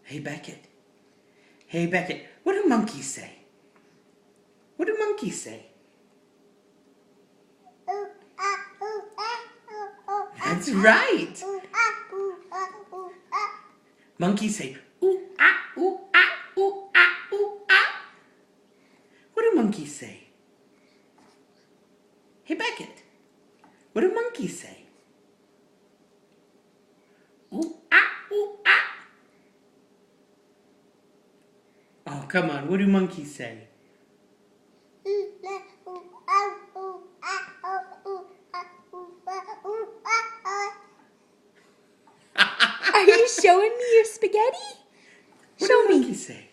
Hey, Beckett. Hey, Beckett. What do monkeys say? What do monkeys say? That's right. Monkeys say, ooh, ah, ooh, ah, ooh, ah, ooh, ah. What do monkeys say? Hey, Beckett. What do monkeys say? Ooh, ah, ooh, ah. Oh, come on. What do monkeys say? Are you showing me your spaghetti? What Show do me. monkeys say?